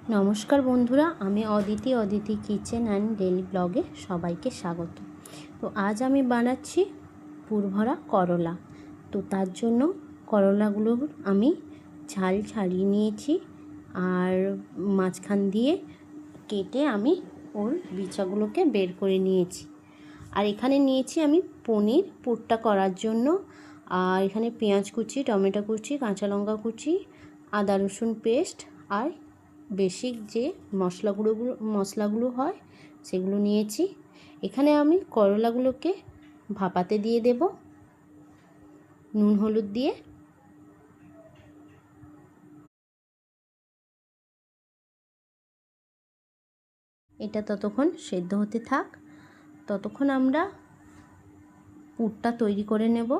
নমস্কার বন্ধুরা, আমি অদিতি কিচেন অ্যান্ড ডেলি ব্লগে সবাইকে স্বাগত। তো আজ আমি বানাচ্ছি পুরভরা করলা। তো তার জন্য করলাগুলো আমি ছাল ছাড়িয়ে নিয়েছি আর মাঝখান দিয়ে কেটে আমি ওর বিচাগুলোকে বের করে নিয়েছি। আর এখানে নিয়েছি আমি পনির পুরটা করার জন্য। আর এখানে পেঁয়াজ কুচি, টমেটো কুচি, কাঁচা লঙ্কা কুচি, আদা রসুন পেস্ট আর বেসিক যে মশলাগুলো হয় সেগুলো নিয়েছি। এখানে আমি করলাগুলোকে ভাপাতে দিয়ে দেব নুন হলুদ দিয়ে। এটা ততক্ষণ সেদ্ধ হতে থাক, ততক্ষণ আমরা পুরটা তৈরি করে নেব।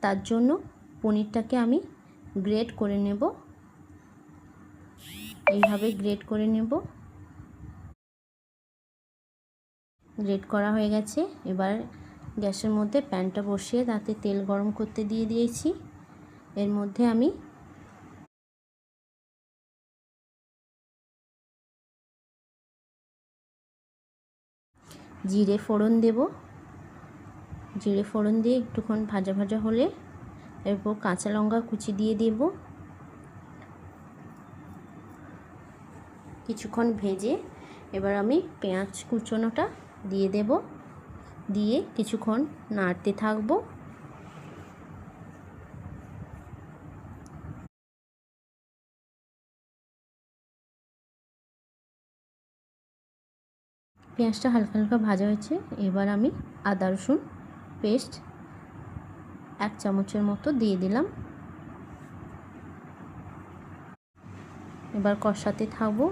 তার জন্য পনিরটাকে আমি গ্রেট করে নেব, এইভাবে গ্রেট করে নেব। গ্রেট করা হয়ে গেছে। এবার গ্যাসের মধ্যে প্যানটা বসিয়ে তাতে তেল গরম করতে দিয়ে দিয়েছি। এর মধ্যে আমি জিরে ফোড়ন দেব। জিরে ফোড়ন দিয়ে একটুক্ষণ ভাজা ভাজা হলে এরপর কাঁচা লঙ্কা কুচি দিয়ে দেব। কিছুক্ষণ ভেজে এবার আমি পেঁয়াজ কুচোনোটা দিয়ে দেব, দিয়ে কিছুক্ষণ নাড়তে থাকবো। পেঁয়াজটা হালকা হালকা ভাজা হয়েছে। এবার আমি আদা রসুন পেস্ট 1 চামচের মতো দিয়ে দিলাম। এবার কষাতে থাকবো।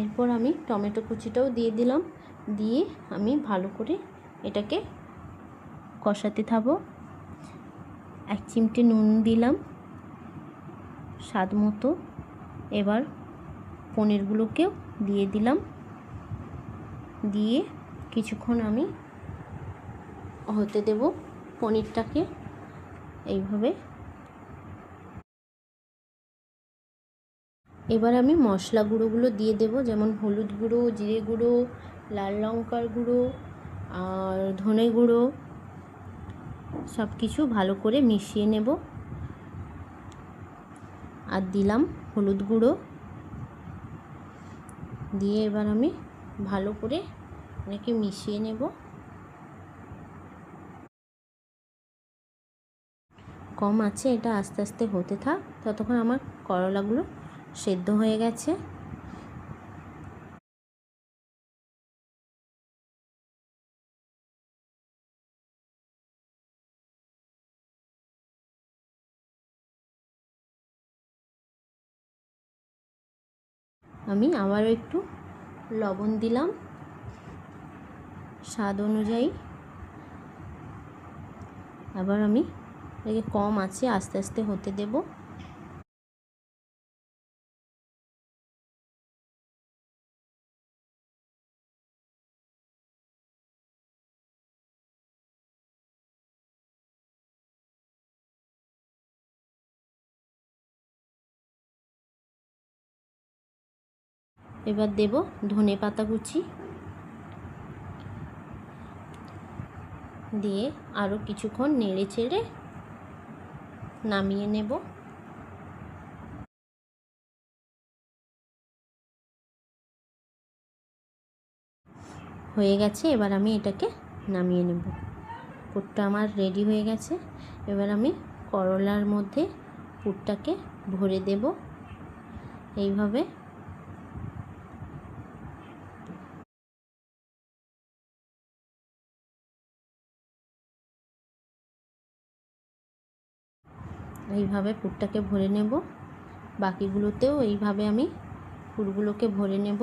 এরপর আমি টমেটো কুচিটাও দিয়ে দিলাম, দিয়ে আমি ভালো করে এটাকে কষাতে থাকবো। 1 চিমটে নুন দিলাম স্বাদ মতো। এবার পনিরগুলোকেও দিয়ে দিলাম, দিয়ে কিছুক্ষণ আমি হতে দেব পনিরটাকে এইভাবে। এবার আমি মশলা গুঁড়োগুলো দিয়ে দেব, যেমন হলুদ গুঁড়ো, জিরে গুঁড়ো, লাল লঙ্কার গুঁড়ো আর ধনে গুঁড়ো, সব কিছু ভালো করে মিশিয়ে নেব। আর দিলাম হলুদ গুঁড়ো, দিয়ে এবার আমি ভালো করে এটাকে মিশিয়ে নেব। কম আছে, এটা আস্তে আস্তে হতে থাক। ততক্ষণ আমার করলাগুলো সেদ্ধ হয়ে গেছে। আমি আবারও একটু লবণ দিলাম স্বাদ অনুযায়ী। আবার আমি এটাকে কম আছে আস্তে আস্তে হতে দেব। এবার দেব ধনে পাতা কুচি, দিয়ে আরও কিছুক্ষণ নেড়ে চেড়ে নামিয়ে নেব। হয়ে গেছে, এবার আমি এটাকে নামিয়ে নেব। পুরটা আমার রেডি হয়ে গেছে। এবার আমি করলার মধ্যে পুরটাকে ভরে দেব এইভাবে। এইভাবে পুরটাকে ভরে নেব। বাকিগুলোতেও এইভাবে আমি পুরগুলোকে ভরে নেব।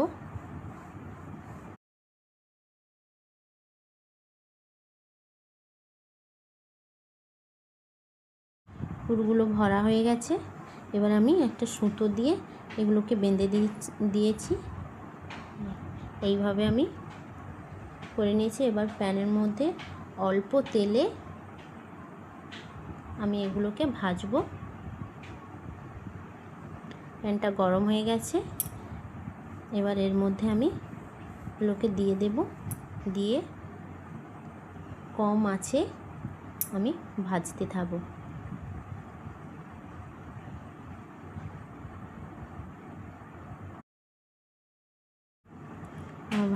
পুরগুলো ভরা হয়ে গেছে। এবার আমি একটা সুতো দিয়ে এগুলোকে বেঁধে দিয়েছি। এইভাবে আমি করে নিয়েছি। এবার প্যানের মধ্যে অল্প তেলে আমি এগুলোকে ভাজবো। প্যানটা গরম হয়ে গেছে। এবার এর মধ্যে আমি এগুলোকে দিয়ে দেব, দিয়ে কম আঁচে আমি ভাজতে থাকবো।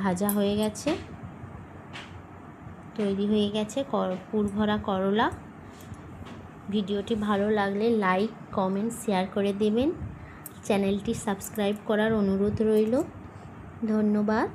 ভাজা হয়ে গেছে, তৈরি হয়ে গেছে পুরভরা করলা। ভিডিওটি ভালো লাগলে লাইক, কমেন্ট, শেয়ার করে দেবেন। চ্যানেলটি সাবস্ক্রাইব করার অনুরোধ রইল। ধন্যবাদ।